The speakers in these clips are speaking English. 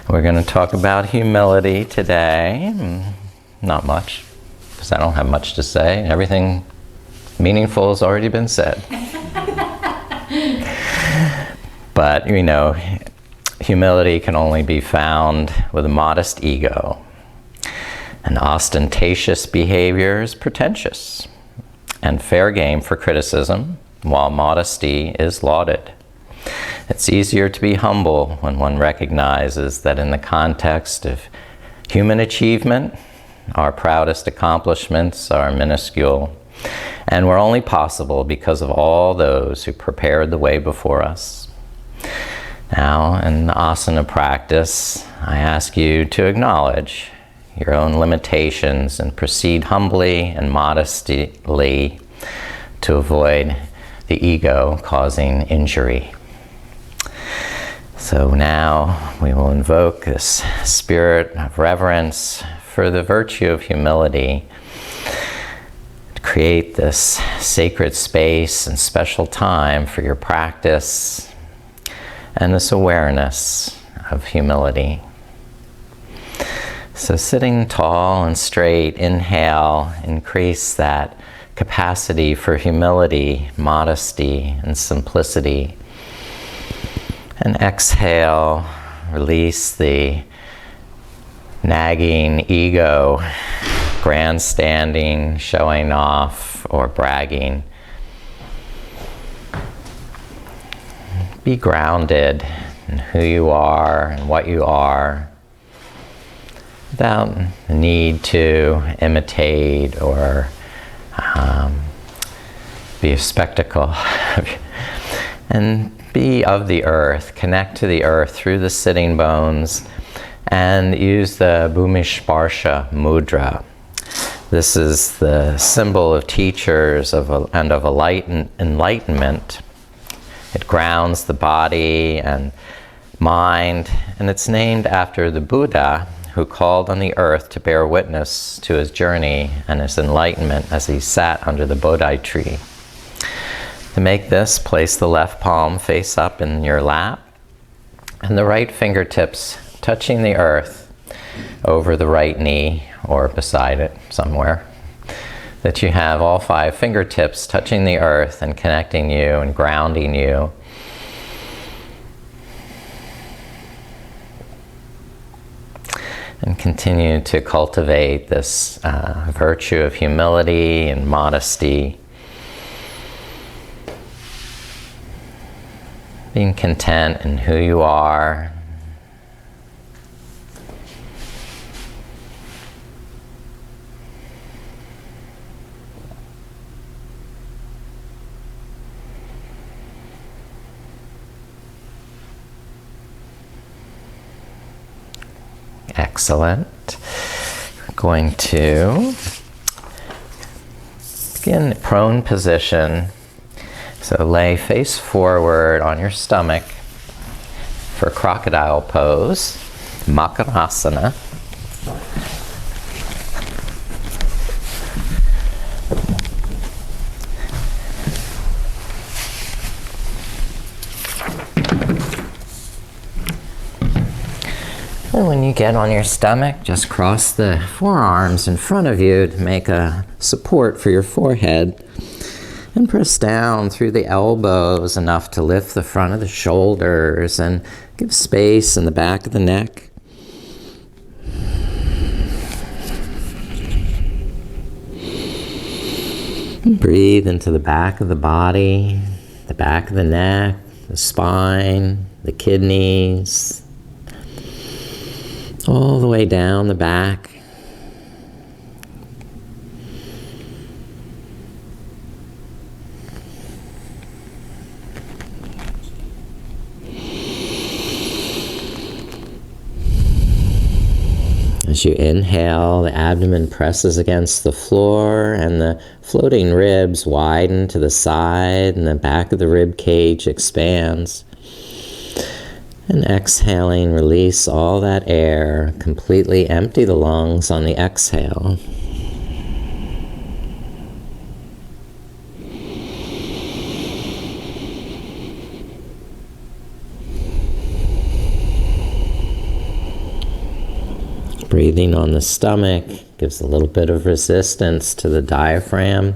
We're going to talk about humility today. Not much, because I don't have much to say. Everything meaningful has already been said. But, you know, humility can only be found with a modest ego. And ostentatious behavior is pretentious, and fair game for criticism, while modesty is lauded. It's easier to be humble when one recognizes that in the context of human achievement, our proudest accomplishments are minuscule, and were only possible because of all those who prepared the way before us. Now, in the asana practice, I ask you to acknowledge your own limitations and proceed humbly and modestly to avoid the ego causing injury. So now we will invoke this spirit of reverence for the virtue of humility, to create this sacred space and special time for your practice and this awareness of humility. So sitting tall and straight, inhale, increase that capacity for humility, modesty, and simplicity. And exhale, release the nagging ego, grandstanding, showing off, or bragging. Be grounded in who you are and what you are, without the need to imitate or be a spectacle. And be of the earth, connect to the earth through the sitting bones, and use the Bhumi Sparsha Mudra. This is the symbol of teachers and of enlightenment. It grounds the body and mind, and it's named after the Buddha who called on the earth to bear witness to his journey and his enlightenment as he sat under the Bodhi tree. To make this, place the left palm face up in your lap and the right fingertips touching the earth over the right knee or beside it somewhere. That you have all 5 fingertips touching the earth and connecting you and grounding you. And continue to cultivate this virtue of humility and modesty. Being content in who you are. Excellent. We're going to begin prone position. So lay face forward on your stomach for Crocodile Pose, Makarasana. And when you get on your stomach, just cross the forearms in front of you to make a support for your forehead. And press down through the elbows enough to lift the front of the shoulders and give space in the back of the neck. And breathe into the back of the body, the back of the neck, the spine, the kidneys, all the way down the back. As you inhale, the abdomen presses against the floor and the floating ribs widen to the side and the back of the rib cage expands. And exhaling, release all that air. Completely empty the lungs on the exhale. Breathing on the stomach gives a little bit of resistance to the diaphragm,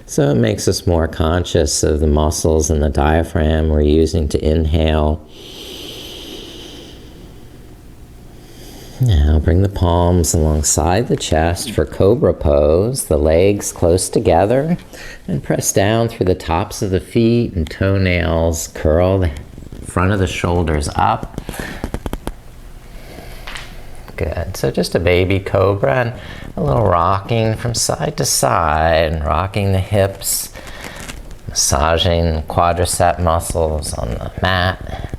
so it makes us more conscious of the muscles in the diaphragm we're using to inhale. Now bring the palms alongside the chest for Cobra Pose, the legs close together, and press down through the tops of the feet and toenails. Curl the front of the shoulders up. Good. So just a baby cobra and a little rocking from side to side, rocking the hips, massaging quadricep muscles on the mat.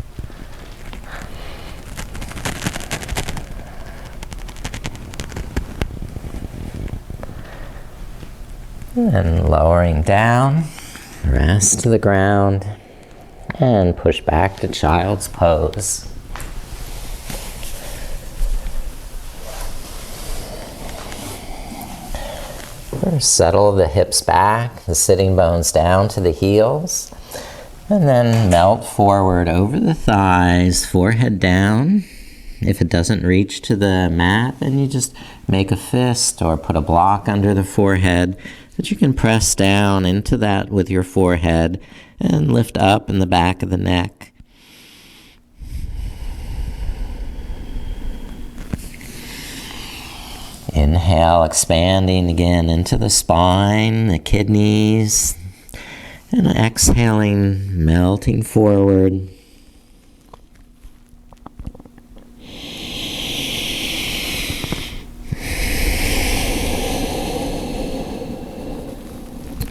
And lowering down, rest to the ground, and push back to child's pose. First, settle the hips back, the sitting bones down to the heels, and then melt forward over the thighs, forehead down. If it doesn't reach to the mat, then you just make a fist or put a block under the forehead that you can press down into that with your forehead and lift up in the back of the neck. Inhale, expanding again into the spine, the kidneys, and exhaling, melting forward.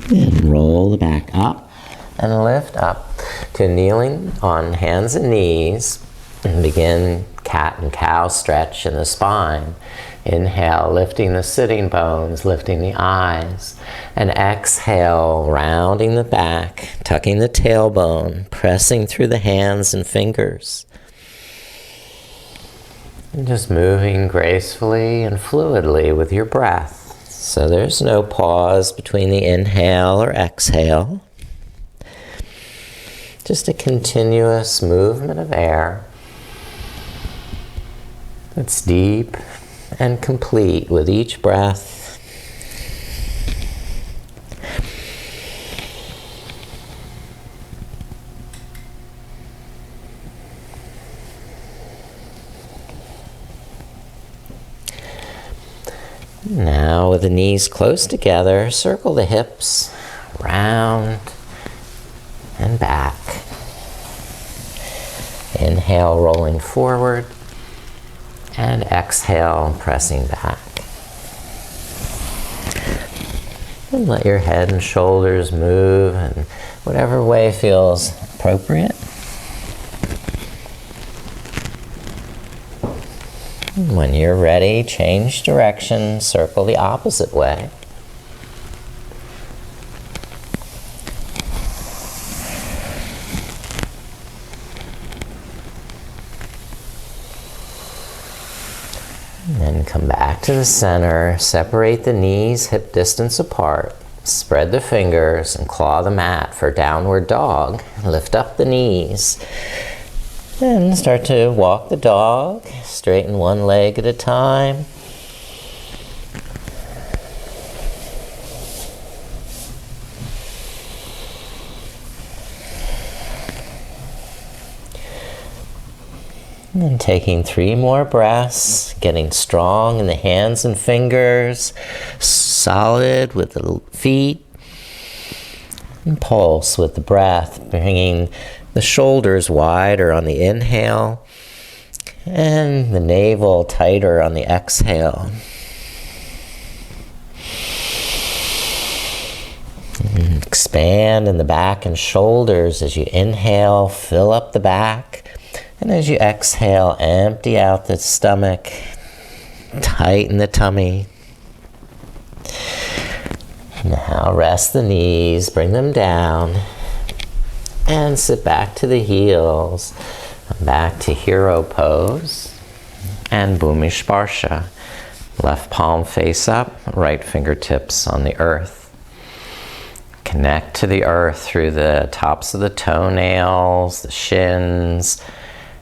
And roll the back up and lift up to kneeling on hands and knees, and begin cat and cow stretch in the spine. Inhale, lifting the sitting bones, lifting the eyes, and exhale, rounding the back, tucking the tailbone, pressing through the hands and fingers. And just moving gracefully and fluidly with your breath. So there's no pause between the inhale or exhale. Just a continuous movement of air that's deep and complete with each breath. Now, with the knees close together, circle the hips round and back. Inhale, rolling forward, and exhale, pressing back. And let your head and shoulders move in whatever way feels appropriate. When you're ready, change direction, circle the opposite way. And then come back to the center, separate the knees hip distance apart, spread the fingers and claw the mat for downward dog. Lift up the knees. Then start to walk the dog, straighten one leg at a time. And then taking 3 more breaths, getting strong in the hands and fingers, solid with the feet, and pulse with the breath, bringing the shoulders wider on the inhale and the navel tighter on the exhale. And expand in the back and shoulders as you inhale, fill up the back. And as you exhale, empty out the stomach, tighten the tummy. Now rest the knees, bring them down. And sit back to the heels, back to hero pose, and Bhumi Sparsha. Left palm face up, right fingertips on the earth. Connect to the earth through the tops of the toenails, the shins,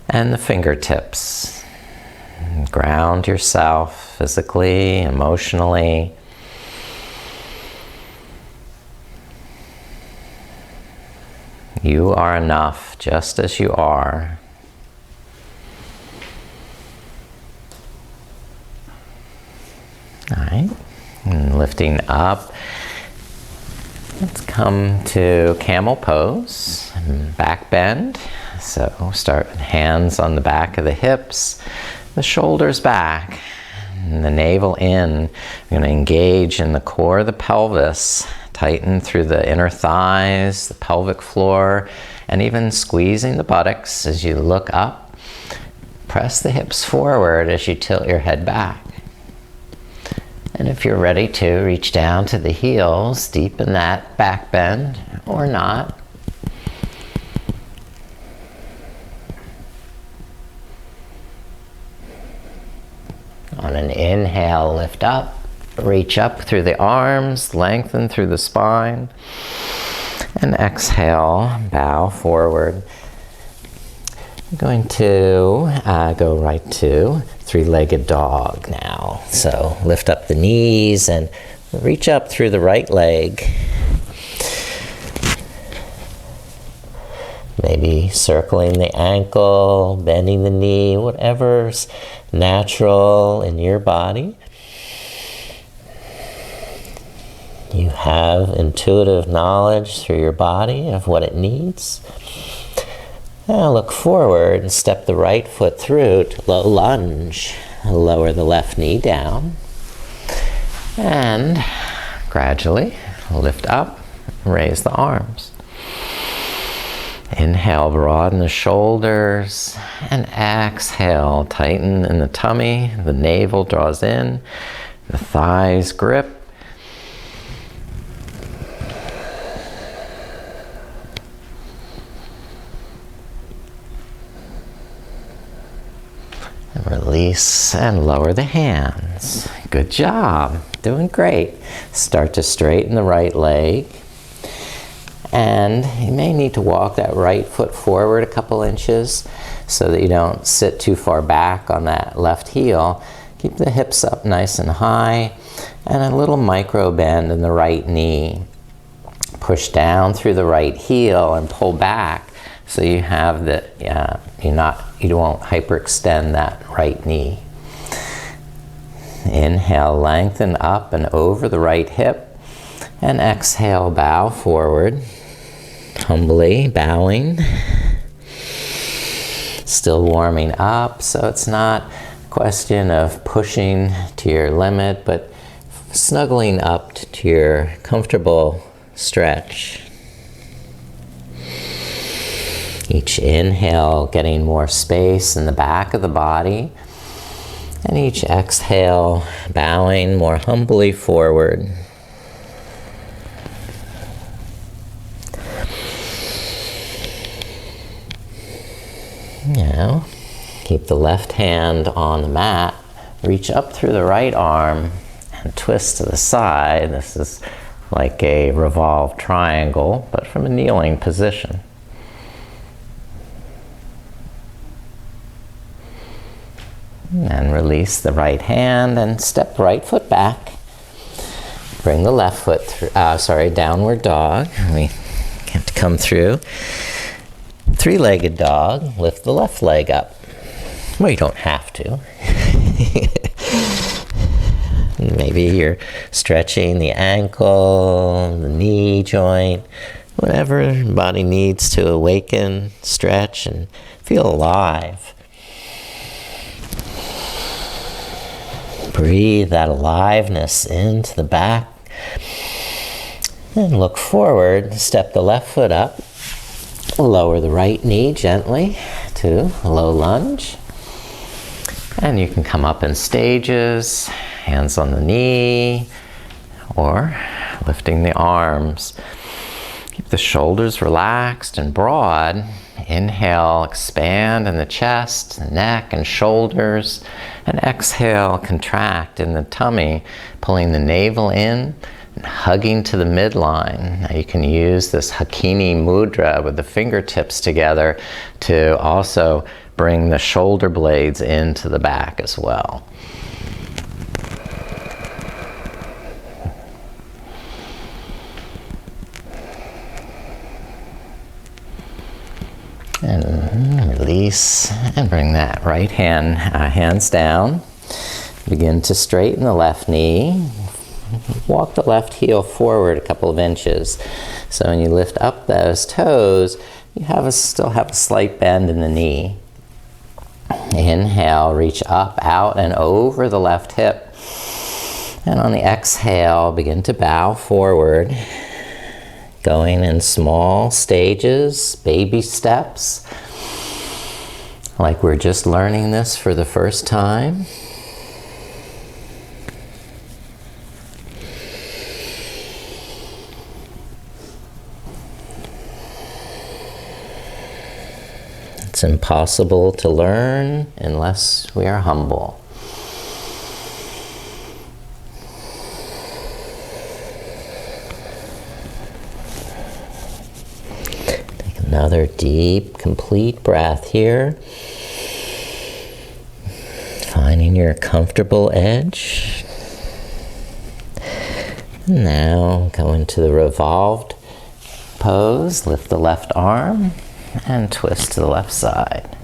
and the fingertips. Ground yourself physically, emotionally. You are enough just as you are. All right, and lifting up. Let's come to Camel Pose, back bend. So start with hands on the back of the hips, the shoulders back, and the navel in. You're going to engage in the core of the pelvis, tighten through the inner thighs, the pelvic floor, and even squeezing the buttocks as you look up. Press the hips forward as you tilt your head back. And if you're ready to, reach down to the heels, deepen that back bend or not. On an inhale, lift up, reach up through the arms, lengthen through the spine. And exhale, bow forward. I'm going to go right to three-legged dog now. So lift up the knees and reach up through the right leg. Maybe circling the ankle, bending the knee, whatever's natural in your body. You have intuitive knowledge through your body of what it needs. Now look forward and step the right foot through to low lunge. Lower the left knee down. And gradually lift up, raise the arms. Inhale, broaden the shoulders. And exhale, tighten in the tummy. The navel draws in. The thighs grip. Release and lower the hands. Good job. Doing great. Start to straighten the right leg. And you may need to walk that right foot forward a couple inches so that you don't sit too far back on that left heel. Keep the hips up nice and high and a little micro bend in the right knee. Push down through the right heel and pull back so you have the, you won't hyperextend that right knee. Inhale, lengthen up and over the right hip. And exhale, bow forward. Humbly bowing. Still warming up, so it's not a question of pushing to your limit, but snuggling up to your comfortable stretch. Each inhale getting more space in the back of the body, and each exhale bowing more humbly forward. Now, keep the left hand on the mat, reach up through the right arm and twist to the side. This is like a revolved triangle, but from a kneeling position. And release the right hand and step right foot back. Bring the left foot through, downward dog. We have to come through. Three-legged dog, lift the left leg up. Well, you don't have to. Maybe you're stretching the ankle, the knee joint, whatever your body needs to awaken, stretch, and feel alive. Breathe that aliveness into the back. And look forward, step the left foot up. Lower the right knee gently to low lunge. And you can come up in stages, hands on the knee, or lifting the arms. Keep the shoulders relaxed and broad. Inhale, expand in the chest, the neck, and shoulders. And exhale, contract in the tummy, pulling the navel in, and hugging to the midline. Now you can use this Hakini Mudra with the fingertips together to also bring the shoulder blades into the back as well. And release, and bring that right hand, hands down. Begin to straighten the left knee. Walk the left heel forward a couple of inches. So when you lift up those toes, you still have a slight bend in the knee. Inhale, reach up, out, and over the left hip. And on the exhale, begin to bow forward. Going in small stages, baby steps, like we're just learning this for the first time. It's impossible to learn unless we are humble. Another deep, complete breath here. Finding your comfortable edge. And now go into the revolved pose. Lift the left arm and twist to the left side.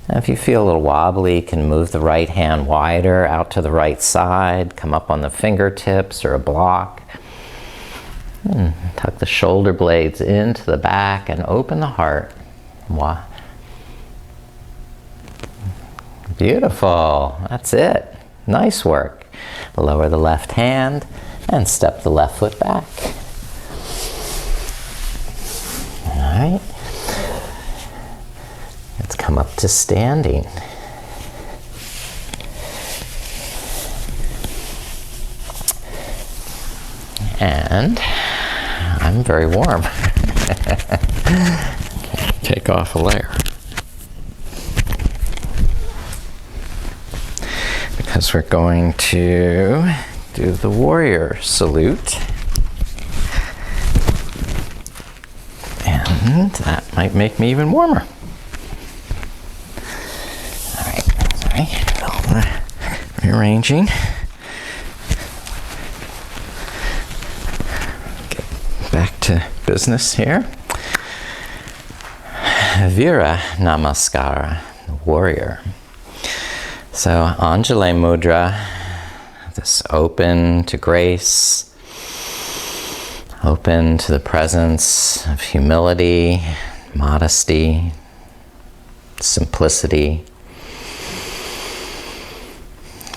Now if you feel a little wobbly, you can move the right hand wider out to the right side. Come up on the fingertips or a block. And tuck the shoulder blades into the back and open the heart. Wow. Beautiful. That's it. Nice work. Lower the left hand and step the left foot back. All right. Let's come up to standing. And I'm very warm. Take off a layer. Because we're going to do the warrior salute. And that might make me even warmer. All right, sorry. Rearranging. Back to business here. Vira Namaskara, warrior. So Anjali Mudra, this open to grace, open to the presence of humility, modesty, simplicity.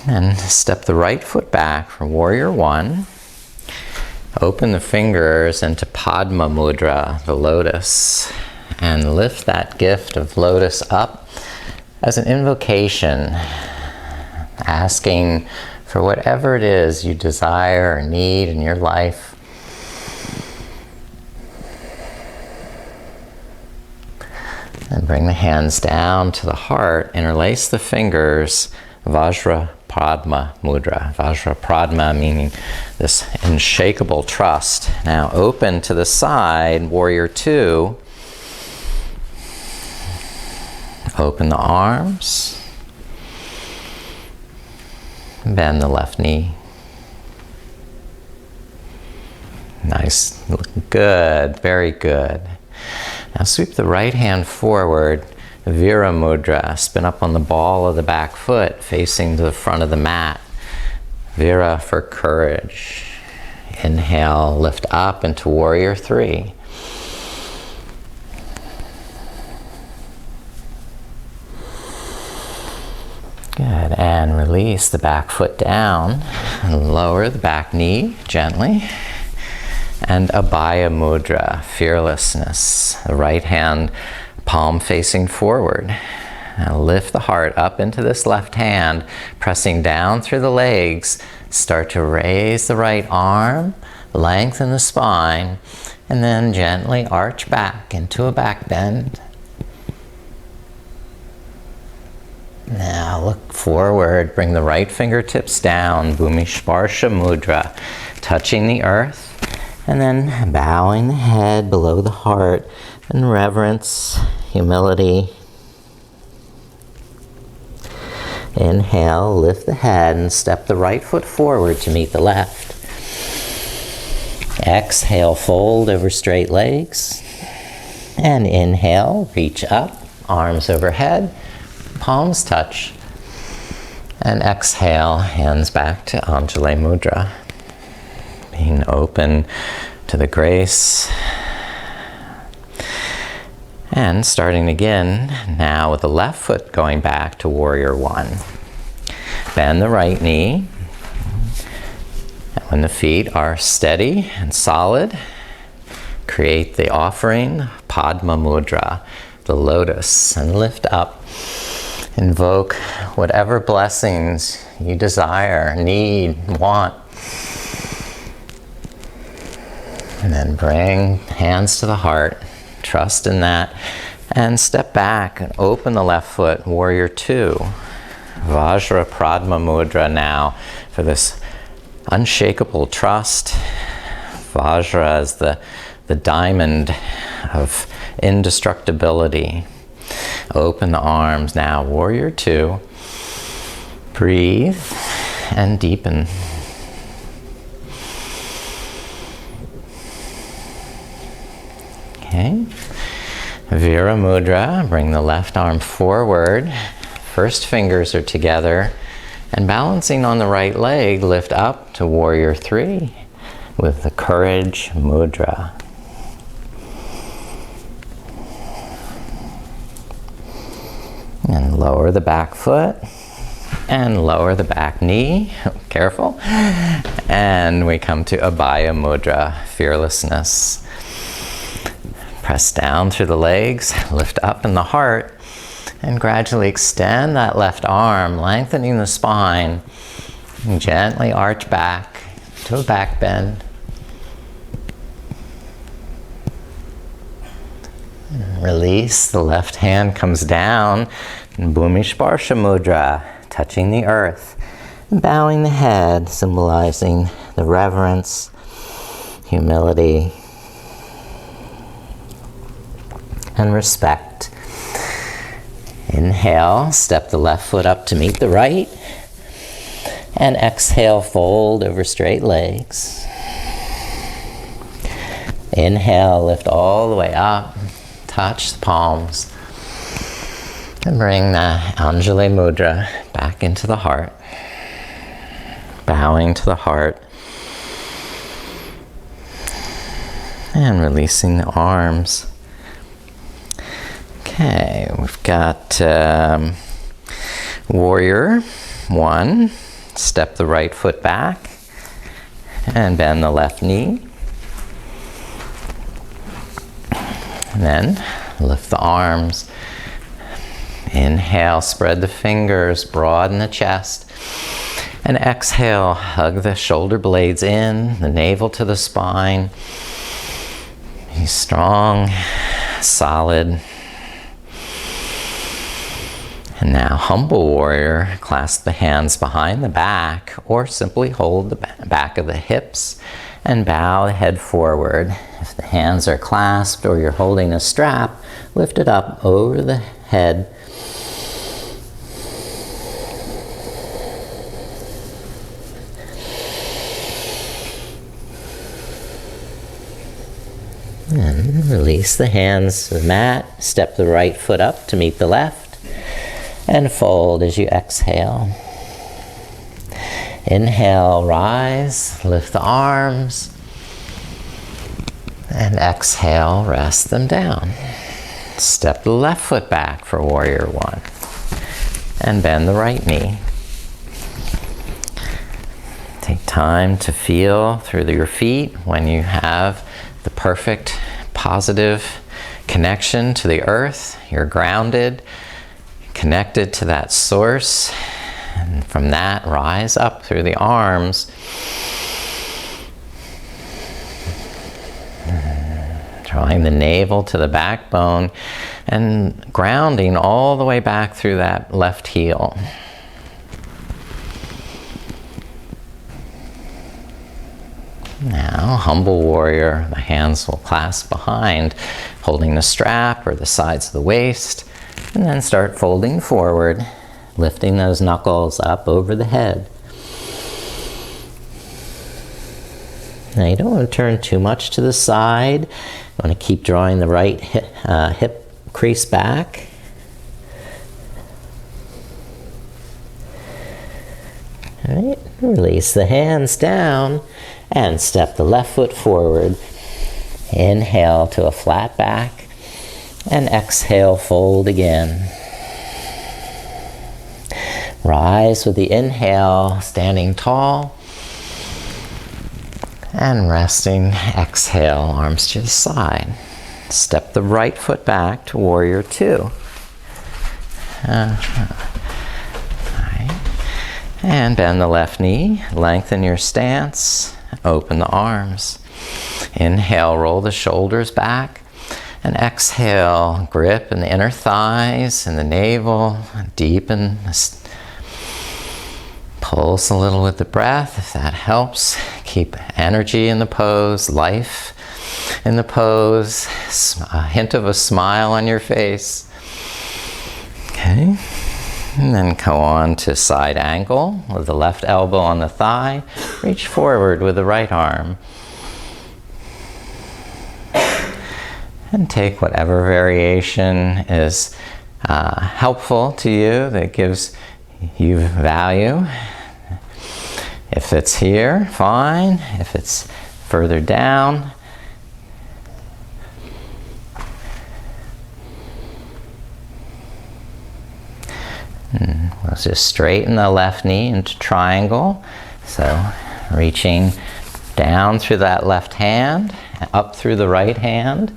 And step the right foot back for warrior one. Open the fingers into Padma Mudra, the lotus, and lift that gift of lotus up as an invocation, asking for whatever it is you desire or need in your life. And bring the hands down to the heart, interlace the fingers, Vajra Padma Mudra. Vajra Padma meaning this unshakable trust. Now open to the side, warrior two. Open the arms. Bend the left knee. Nice, good, very good. Now sweep the right hand forward. Vira Mudra, spin up on the ball of the back foot, facing to the front of the mat. Vira for courage. Inhale, lift up into warrior three. Good, and release the back foot down, and lower the back knee gently. And Abhaya Mudra, fearlessness. The right hand palm facing forward. Now lift the heart up into this left hand, pressing down through the legs. Start to raise the right arm, lengthen the spine, and then gently arch back into a back bend. Now look forward, bring the right fingertips down, Bhumi Sparsha Mudra, touching the earth, and then bowing the head below the heart in reverence, humility. Inhale, lift the head and step the right foot forward to meet the left. Exhale, fold over straight legs. And inhale, reach up, arms overhead, palms touch. And exhale, hands back to Anjali Mudra. Being open to the grace. And starting again, now with the left foot going back to Warrior One. Bend the right knee. And when the feet are steady and solid, create the offering, Padma Mudra, the lotus, and lift up. Invoke whatever blessings you desire, need, want. And then bring hands to the heart, trust in that, and step back and open the left foot, Warrior Two. Vajra Pradma Mudra now for this unshakable trust. Vajra is the diamond of indestructibility. Open the arms now, Warrior Two. Breathe and deepen. Okay. Vira Mudra, bring the left arm forward. First fingers are together. And balancing on the right leg, lift up to Warrior Three with the Courage Mudra. And lower the back foot. And lower the back knee. Careful. And we come to Abhaya Mudra, fearlessness. Press down through the legs, lift up in the heart, and gradually extend that left arm, lengthening the spine. And gently arch back to a back bend. And release, the left hand comes down, and Bhumi Sparsha Mudra, touching the earth. And bowing the head, symbolizing the reverence, humility, and respect. Inhale, step the left foot up to meet the right. And exhale, fold over straight legs. Inhale, lift all the way up. Touch the palms. And bring the Anjali Mudra back into the heart. Bowing to the heart. And releasing the arms. Okay, we've got Warrior One. Step the right foot back and bend the left knee. And then lift the arms. Inhale, spread the fingers, broaden the chest. And exhale, hug the shoulder blades in, the navel to the spine. Be strong, solid. And now, humble warrior, clasp the hands behind the back or simply hold the back of the hips and bow the head forward. If the hands are clasped or you're holding a strap, lift it up over the head. And release the hands to the mat. Step the right foot up to meet the left. And fold as you exhale. Inhale, rise, lift the arms. And exhale, rest them down. Step the left foot back for Warrior One. And bend the right knee. Take time to feel through your feet when you have the perfect, positive connection to the earth. You're grounded, connected to that source, and from that rise up through the arms. Drawing the navel to the backbone and grounding all the way back through that left heel. Now, humble warrior, the hands will clasp behind, holding the strap or the sides of the waist, and then start folding forward, lifting those knuckles up over the head. Now, you don't want to turn too much to the side. You want to keep drawing the right hip crease back. All right, release the hands down and step the left foot forward. Inhale to a flat back and exhale, fold again. Rise with the inhale, standing tall. And resting, exhale, arms to the side. Step the right foot back to warrior two. Right. And bend the left knee, lengthen your stance, open the arms. Inhale, roll the shoulders back. And exhale, grip in the inner thighs and the navel, deepen the pulse a little with the breath, if that helps. Keep energy in the pose, life in the pose, a hint of a smile on your face. Okay, and then go on to side angle with the left elbow on the thigh. Reach forward with the right arm. And take whatever variation is helpful to you, that gives you value. If it's here, fine. If it's further down, we'll just straighten the left knee into triangle. So reaching down through that left hand, up through the right hand.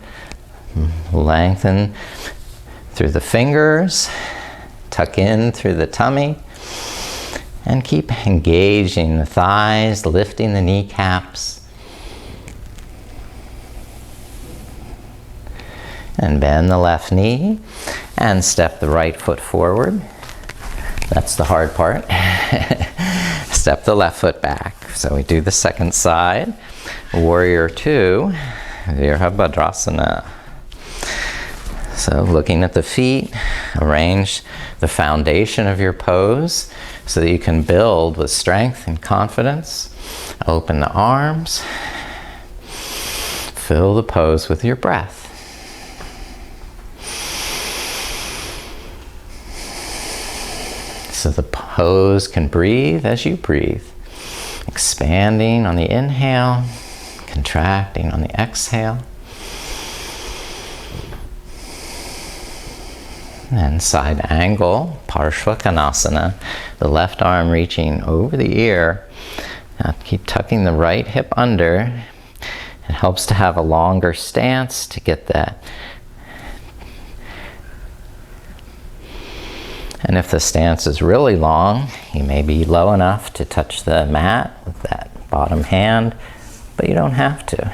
Lengthen through the fingers, tuck in through the tummy, and keep engaging the thighs, lifting the kneecaps. And bend the left knee and step the right foot forward. That's the hard part. Step the left foot back. So we do the second side. Warrior two, Virabhadrasana. So looking at the feet, arrange the foundation of your pose so that you can build with strength and confidence. Open the arms. Fill the pose with your breath. So the pose can breathe as you breathe. Expanding on the inhale, contracting on the exhale. And side angle, Parshvakonasana, the left arm reaching over the ear. Now keep tucking the right hip under. It helps to have a longer stance to get that. And if the stance is really long, you may be low enough to touch the mat with that bottom hand, but you don't have to.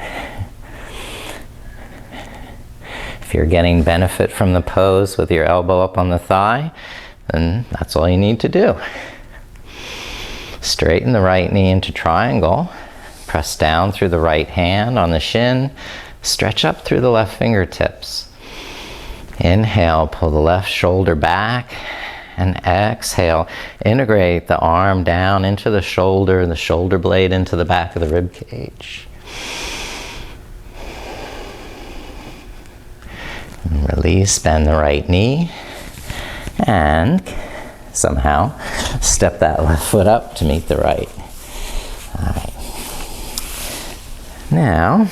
If you're getting benefit from the pose with your elbow up on the thigh, then that's all you need to do. Straighten the right knee into triangle. Press down through the right hand on the shin. Stretch up through the left fingertips. Inhale, pull the left shoulder back. And exhale, integrate the arm down into the shoulder blade into the back of the rib cage. Release, bend the right knee, and somehow step that left foot up to meet the right. All right. Now,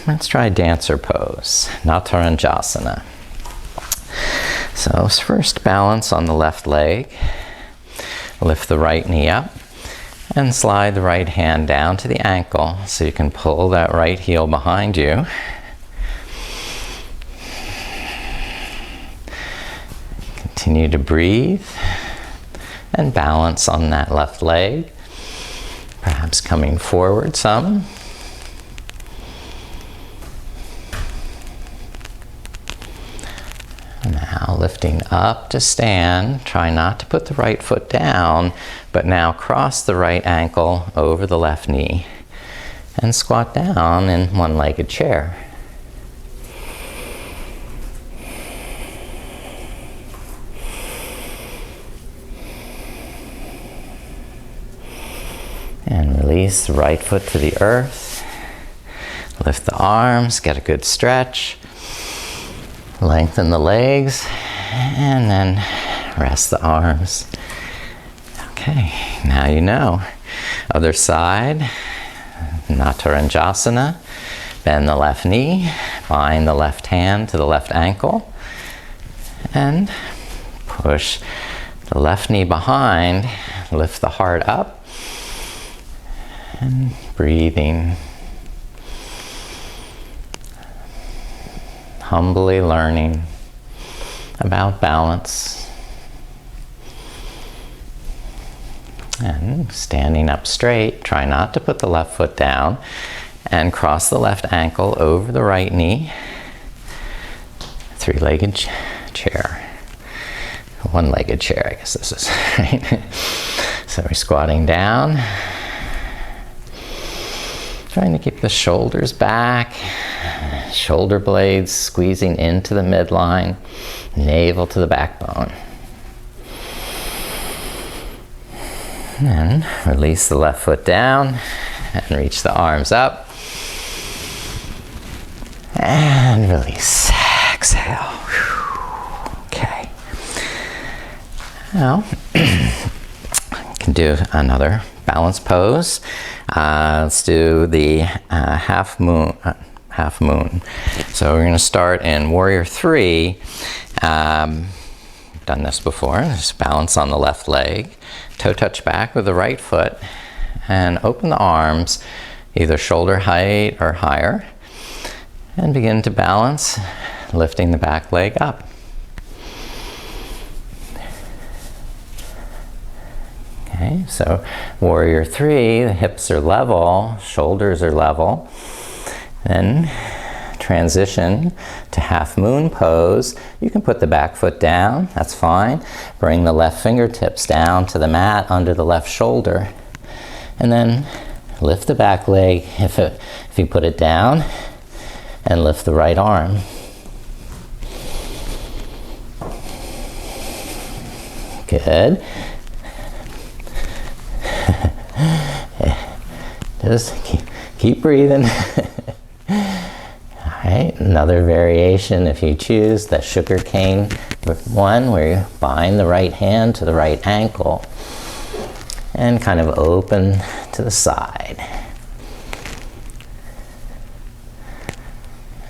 let's try dancer pose, Nataranjasana. So first, balance on the left leg. Lift the right knee up and slide the right hand down to the ankle so you can pull that right heel behind you. Continue to breathe and balance on that left leg, perhaps coming forward some. Lifting up to stand. Try not to put the right foot down, but now cross the right ankle over the left knee and squat down in one-legged chair. And release the right foot to the earth. Lift the arms, get a good stretch. Lengthen the legs, and then rest the arms. Okay, now you know. Other side, Nataranjasana. Bend the left knee, bind the left hand to the left ankle, and push the left knee behind. Lift the heart up, and breathing. Humbly learning about balance. And standing up straight, try not to put the left foot down, and cross the left ankle over the right knee. Three-legged chair. One-legged chair, I guess this is, right? So we're squatting down. Trying to keep the shoulders back, shoulder blades squeezing into the midline, navel to the backbone. And then release the left foot down and reach the arms up. And release. Exhale. Okay. Now, you can do another balance pose. Let's do the half moon. So we're going to start in Warrior 3. Done this before. Just balance on the left leg. Toe touch back with the right foot. And open the arms, either shoulder height or higher. And begin to balance, lifting the back leg up. Okay, so Warrior 3, the hips are level, shoulders are level. Then transition to half moon pose. You can put the back foot down, that's fine. Bring the left fingertips down to the mat under the left shoulder. And then lift the back leg if you put it down, and lift the right arm. Good. Just keep breathing. Alright, another variation if you choose, the sugar cane one, where you bind the right hand to the right ankle and kind of open to the side.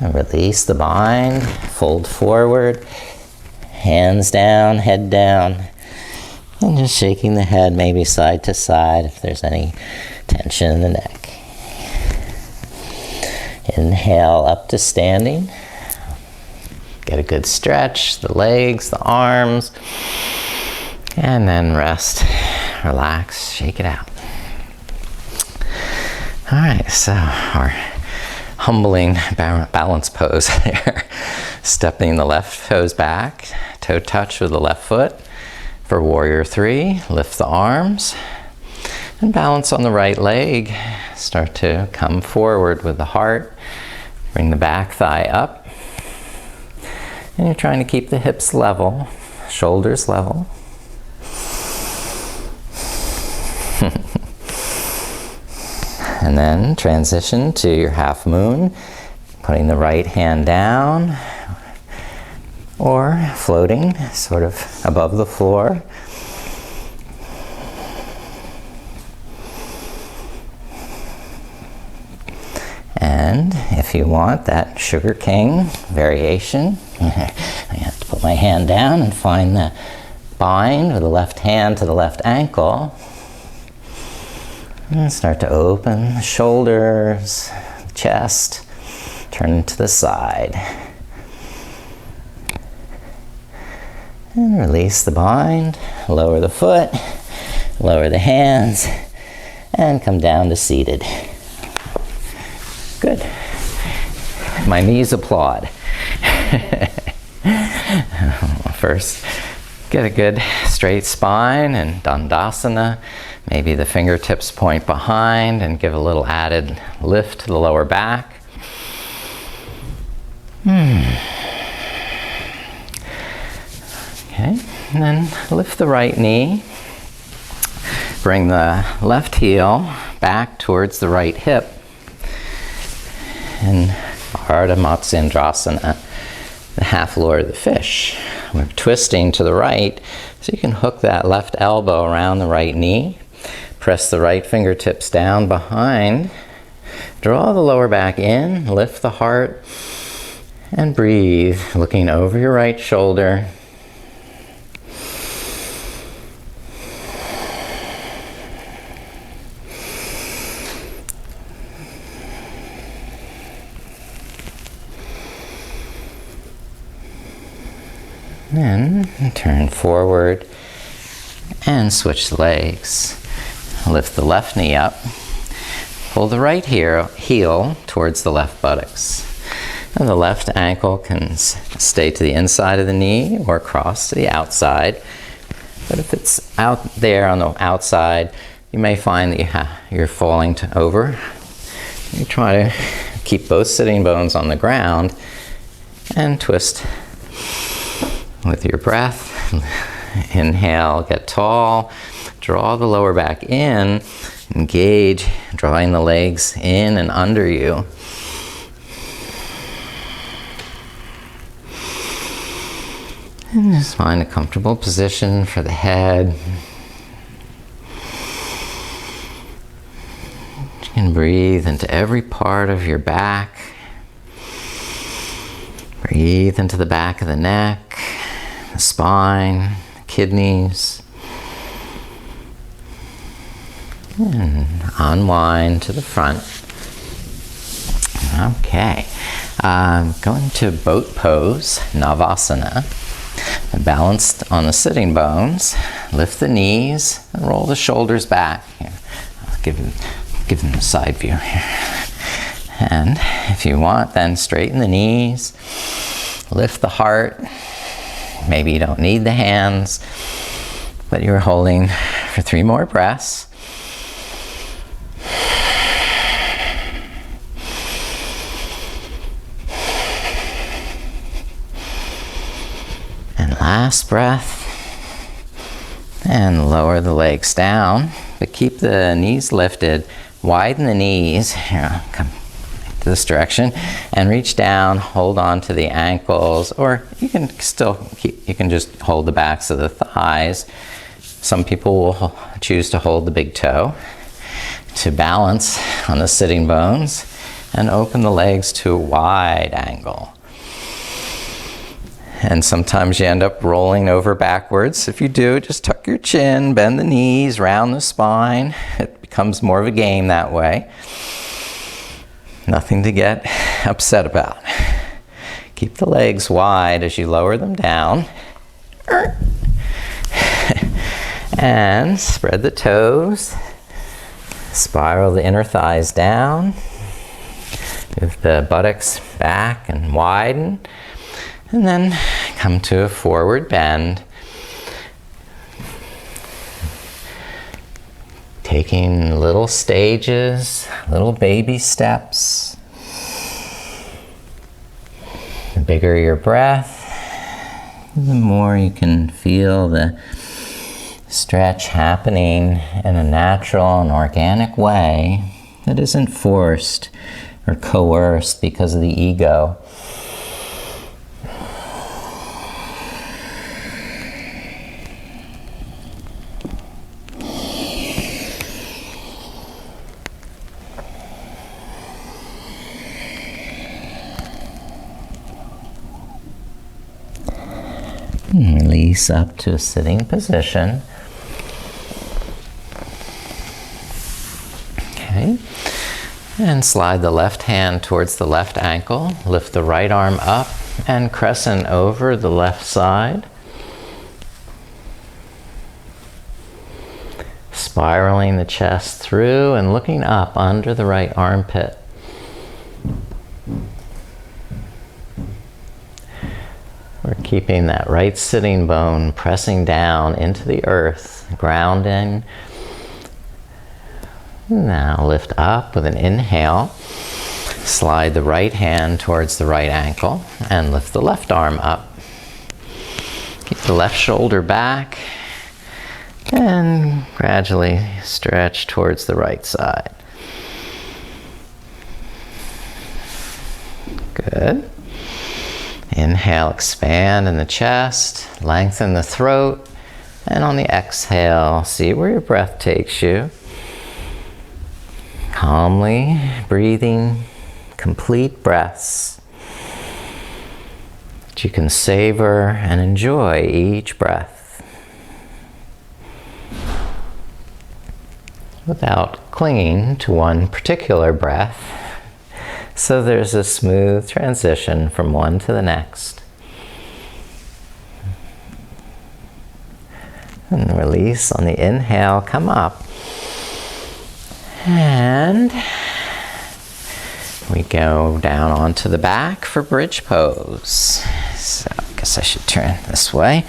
And release the bind, fold forward, hands down, head down, and just shaking the head maybe side to side if there's any tension in the neck. Inhale up to standing. Get a good stretch, the legs, the arms, and then rest, relax, shake it out. All right, so our humbling balance pose here. Stepping the left toes back, toe touch with the left foot. For Warrior 3, lift the arms and balance on the right leg. Start to come forward with the heart. Bring the back thigh up. And you're trying to keep the hips level, shoulders level. And then transition to your half moon, putting the right hand down or floating sort of above the floor. And if you want that sugar cane variation, I have to put my hand down and find the bind with the left hand to the left ankle. And start to open the shoulders, chest, turn to the side. And release the bind, lower the foot, lower the hands, and come down to seated. Good. My knees applaud. First, get a good straight spine and Dandasana. Maybe the fingertips point behind and give a little added lift to the lower back. Okay, and then lift the right knee. Bring the left heel back towards the right hip. And Ardha Matsyendrasana, the half lord of the fish. We're twisting to the right, so you can hook that left elbow around the right knee. Press the right fingertips down behind. Draw the lower back in, lift the heart, and breathe, looking over your right shoulder. Then turn forward and switch the legs. Lift the left knee up. Pull the right heel towards the left buttocks. And the left ankle can stay to the inside of the knee or cross to the outside. But if it's out there on the outside, you may find that you're falling over. You try to keep both sitting bones on the ground and twist with your breath. Inhale, get tall, draw the lower back in, engage, drawing the legs in and under you. And just find a comfortable position for the head. You can breathe into every part of your back. Breathe into the back of the neck, the spine, the kidneys. And unwind to the front. Okay. Going to boat pose, Navasana. Balanced on the sitting bones. Lift the knees and roll the shoulders back. Here, I'll give them a side view here. And if you want, then straighten the knees. Lift the heart. Maybe you don't need the hands, but you're holding for 3 more breaths. And last breath. And lower the legs down, but keep the knees lifted. Widen the knees. Here, come to this direction and reach down, hold on to the ankles, or you can just hold the backs of the thighs. Some people will choose to hold the big toe to balance on the sitting bones and open the legs to a wide angle. And sometimes you end up rolling over backwards. If you do, just tuck your chin, bend the knees, round the spine. It becomes more of a game that way. Nothing to get upset about. Keep the legs wide as you lower them down. And spread the toes. Spiral the inner thighs down. Move the buttocks back and widen. And then come to a forward bend. Taking little stages, little baby steps. The bigger your breath, the more you can feel the stretch happening in a natural and organic way that isn't forced or coerced because of the ego. Release up to a sitting position. Okay. And slide the left hand towards the left ankle. Lift the right arm up and crescent over the left side. Spiraling the chest through and looking up under the right armpit. We're keeping that right sitting bone pressing down into the earth, grounding. Now lift up with an inhale. Slide the right hand towards the right ankle and lift the left arm up. Keep the left shoulder back and gradually stretch towards the right side. Good. Inhale, expand in the chest, lengthen the throat, and on the exhale, see where your breath takes you. Calmly breathing complete breaths that you can savor and enjoy each breath without clinging to one particular breath, so there's a smooth transition from one to the next. And release on the inhale, come up. And we go down onto the back for bridge pose. So I guess I should turn this way.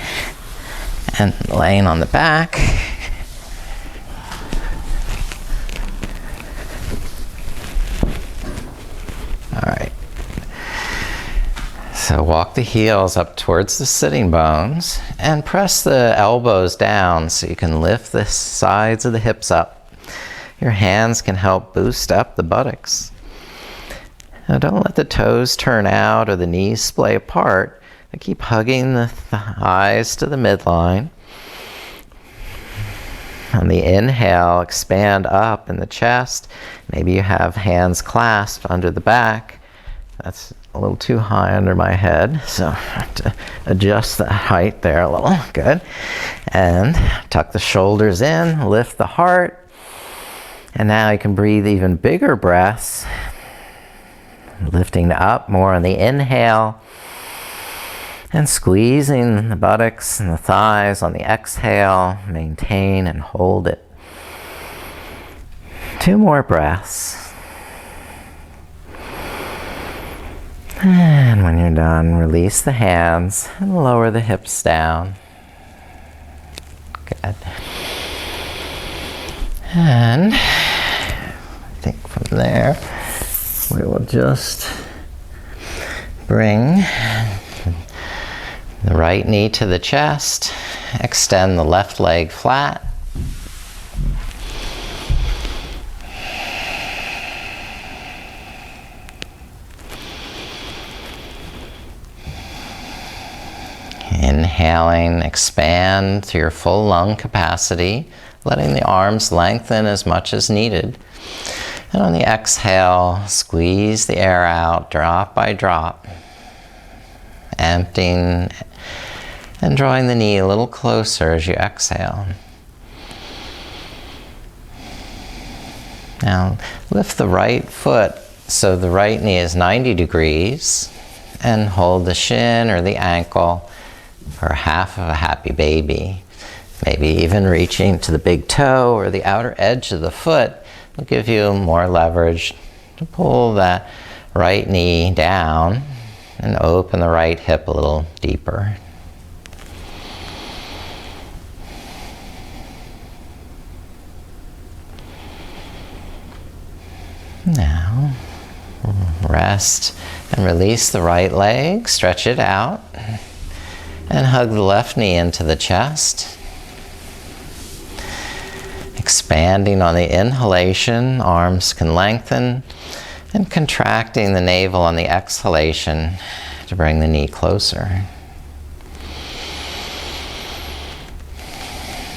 And laying on the back. All right. So walk the heels up towards the sitting bones and press the elbows down so you can lift the sides of the hips up. Your hands can help boost up the buttocks. Now don't let the toes turn out or the knees splay apart, but keep hugging the thighs to the midline. On the inhale, expand up in the chest. Maybe you have hands clasped under the back. That's a little too high under my head, so I have to adjust the height there a little. Good. And tuck the shoulders in, lift the heart. And now you can breathe even bigger breaths, lifting up more on the inhale and squeezing the buttocks and the thighs on the exhale. Maintain and hold it. 2 more breaths. And when you're done, release the hands and lower the hips down. Good. And I think from there, we will just bring the right knee to the chest, extend the left leg flat. Inhaling, expand to your full lung capacity, letting the arms lengthen as much as needed. And on the exhale, squeeze the air out, drop by drop, emptying and drawing the knee a little closer as you exhale. Now, lift the right foot so the right knee is 90 degrees and hold the shin or the ankle for half of a happy baby. Maybe even reaching to the big toe or the outer edge of the foot will give you more leverage to pull that right knee down and open the right hip a little deeper. Now, rest and release the right leg, stretch it out, and hug the left knee into the chest. Expanding on the inhalation, arms can lengthen, and contracting the navel on the exhalation to bring the knee closer.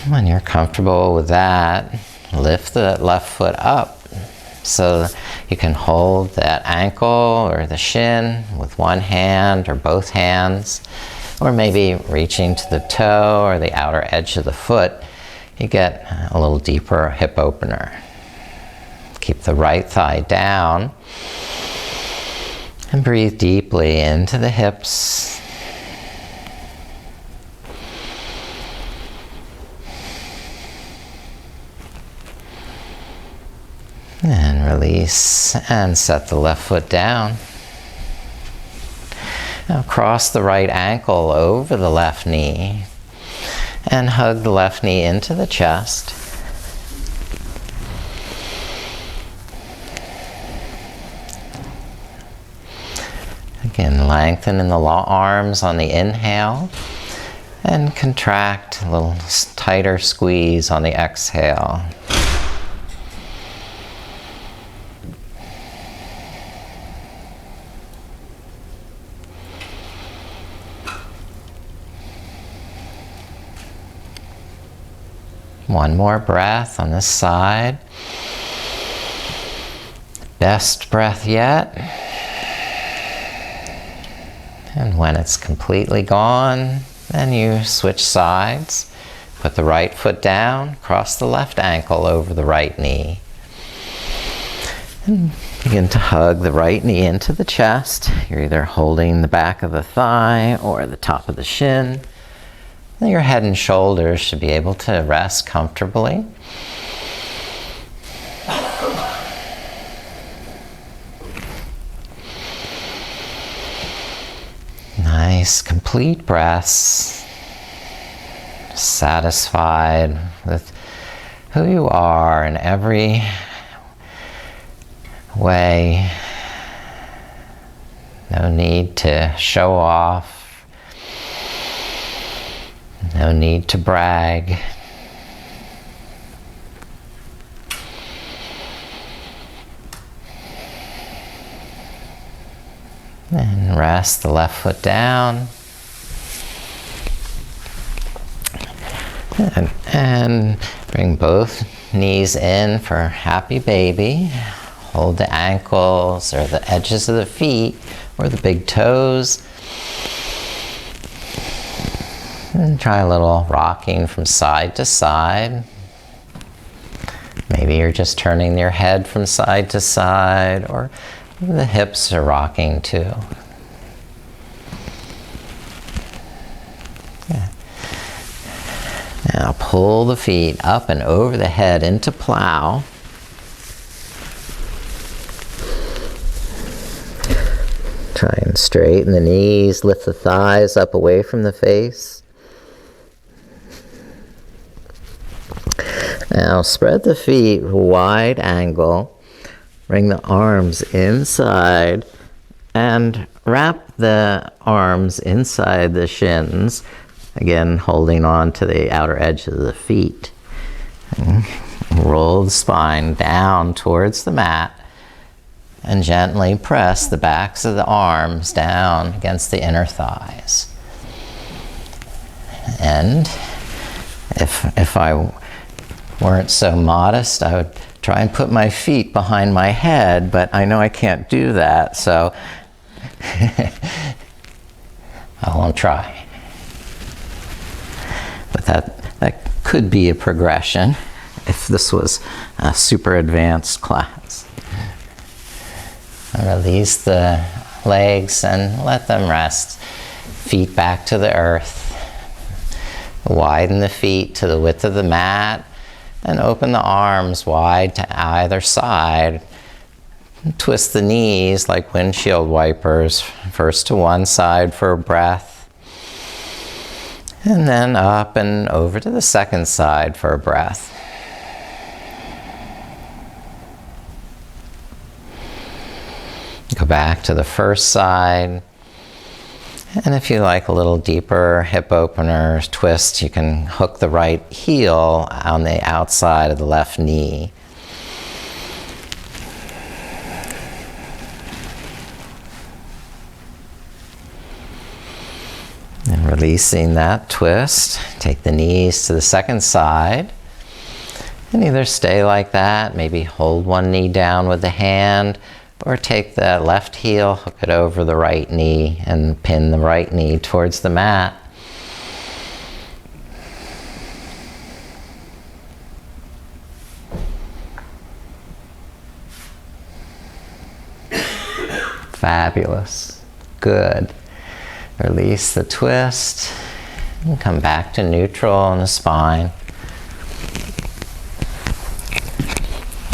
When you're comfortable with that, lift the left foot up so you can hold that ankle or the shin with one hand or both hands, or maybe reaching to the toe or the outer edge of the foot. You get a little deeper hip opener. Keep the right thigh down and breathe deeply into the hips. And release and set the left foot down. Now cross the right ankle over the left knee and hug the left knee into the chest. Again, lengthen in the arms on the inhale and contract, a little tighter squeeze on the exhale. One more breath on this side. Best breath yet. And when it's completely gone, then you switch sides. Put the right foot down, cross the left ankle over the right knee. And begin to hug the right knee into the chest. You're either holding the back of the thigh or the top of the shin. Then your head and shoulders should be able to rest comfortably. Nice, complete breaths. Satisfied with who you are in every way. No need to show off. No need to brag. And rest the left foot down. And bring both knees in for happy baby. Hold the ankles or the edges of the feet or the big toes. And try a little rocking from side to side. Maybe you're just turning your head from side to side, or the hips are rocking too. Yeah. Now pull the feet up and over the head into plow. Try and straighten the knees, lift the thighs up away from the face. Now spread the feet wide angle, bring the arms inside, and wrap the arms inside the shins, again holding on to the outer edges of the feet. And roll the spine down towards the mat, and gently press the backs of the arms down against the inner thighs. And if I weren't so modest, I would try and put my feet behind my head, but I know I can't do that, so I won't try. But that could be a progression if this was a super advanced class. Release the legs and let them rest. Feet back to the earth. Widen the feet to the width of the mat. And open the arms wide to either side. Twist the knees like windshield wipers, first to one side for a breath, and then up and over to the second side for a breath. Go back to the first side. And if you like a little deeper hip opener twist, you can hook the right heel on the outside of the left knee. And releasing that twist, take the knees to the second side. And either stay like that, maybe hold one knee down with the hand, or take the left heel, hook it over the right knee, and pin the right knee towards the mat. Fabulous. Good. Release the twist and come back to neutral in the spine.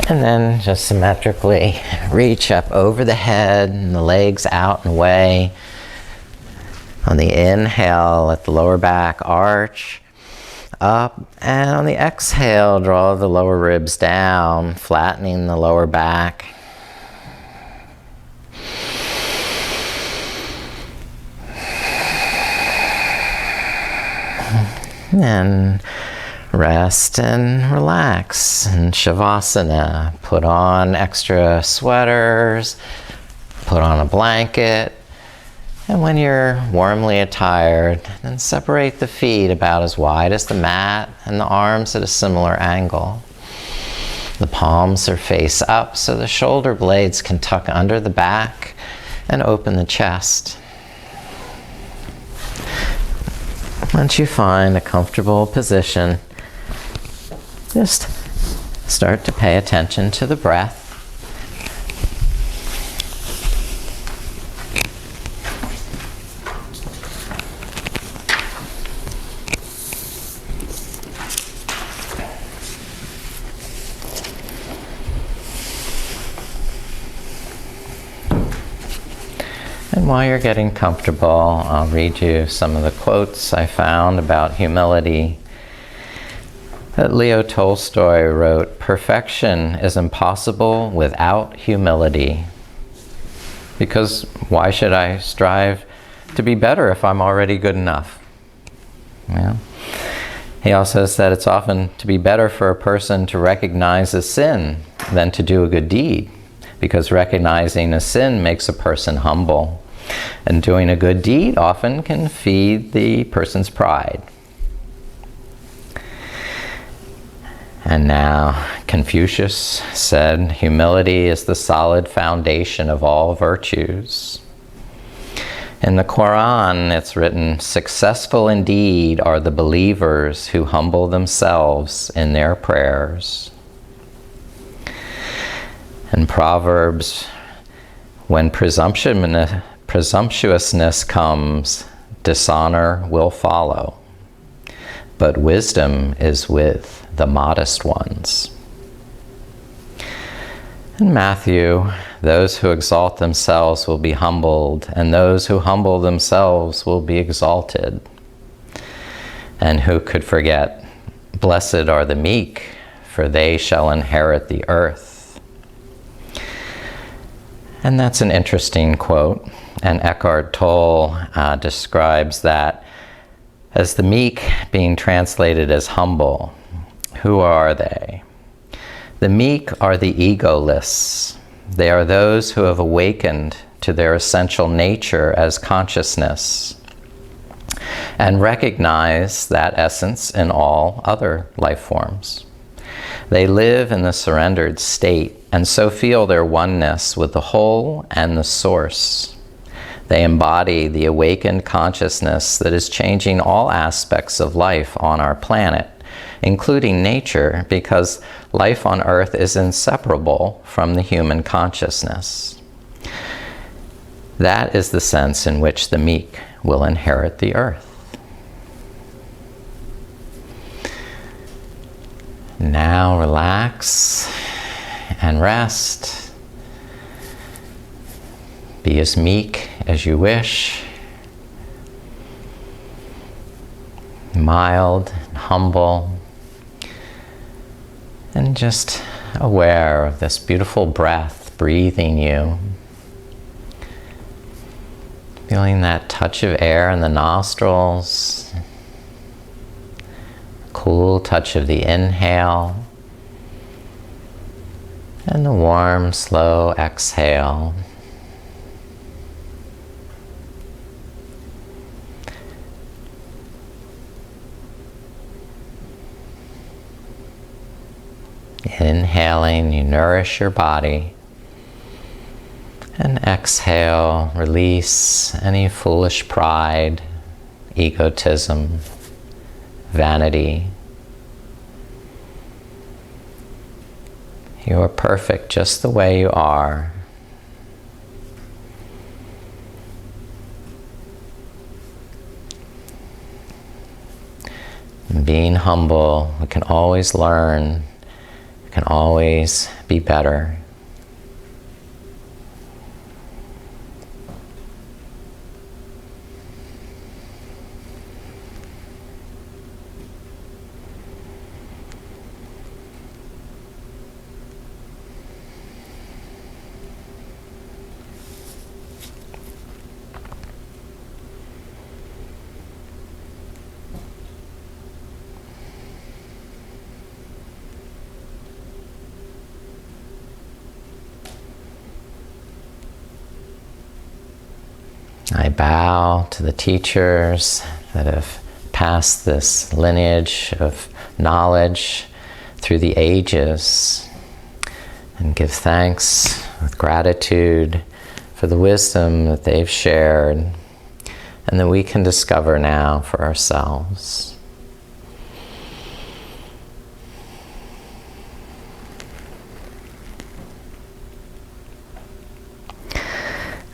And then just symmetrically reach up over the head and the legs out and away. On the inhale, let the lower back arch up, and on the exhale, draw the lower ribs down, flattening the lower back. And rest and relax in Savasana. Put on extra sweaters, put on a blanket, and when you're warmly attired, then separate the feet about as wide as the mat and the arms at a similar angle. The palms are face up so the shoulder blades can tuck under the back and open the chest. Once you find a comfortable position, just start to pay attention to the breath. And while you're getting comfortable, I'll read you some of the quotes I found about humility. Leo Tolstoy wrote, "Perfection is impossible without humility." Because why should I strive to be better if I'm already good enough? Yeah. He also said it's often to be better for a person to recognize a sin than to do a good deed, because recognizing a sin makes a person humble. And doing a good deed often can feed the person's pride. And now, Confucius said, "Humility is the solid foundation of all virtues." In the Quran, it's written, "Successful indeed are the believers who humble themselves in their prayers." In Proverbs, when presumptuousness comes, dishonor will follow, but wisdom is with the modest ones. In Matthew, those who exalt themselves will be humbled, and those who humble themselves will be exalted. And who could forget, "Blessed are the meek, for they shall inherit the earth." And that's an interesting quote. And Eckhart Tolle describes that as the meek being translated as humble. Who are they? The meek are the egoless. They are those who have awakened to their essential nature as consciousness and recognize that essence in all other life forms. They live in the surrendered state and so feel their oneness with the whole and the source. They embody the awakened consciousness that is changing all aspects of life on our planet, including nature, because life on Earth is inseparable from the human consciousness. That is the sense in which the meek will inherit the earth. Now relax and rest. Be as meek as you wish, mild and humble, and just aware of this beautiful breath breathing you. Feeling that touch of air in the nostrils, cool touch of the inhale, and the warm, slow exhale. Inhaling, you nourish your body. And exhale, release any foolish pride, egotism, vanity. You are perfect just the way you are. And being humble, we can always learn, we can always be better. I bow to the teachers that have passed this lineage of knowledge through the ages, and give thanks with gratitude for the wisdom that they've shared and that we can discover now for ourselves.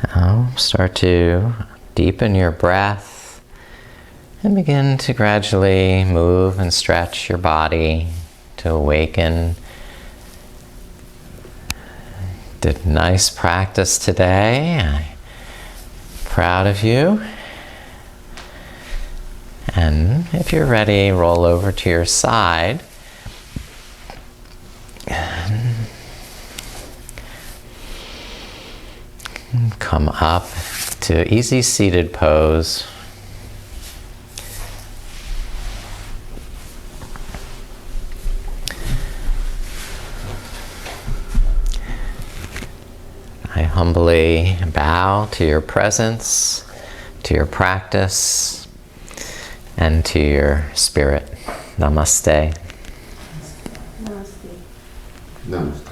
Now start to deepen your breath and begin to gradually move and stretch your body to awaken. Did nice practice today. I'm proud of you. And if you're ready, roll over to your side. And come up to easy seated pose. I humbly bow to your presence, to your practice, and to your spirit. Namaste. Namaste. Namaste.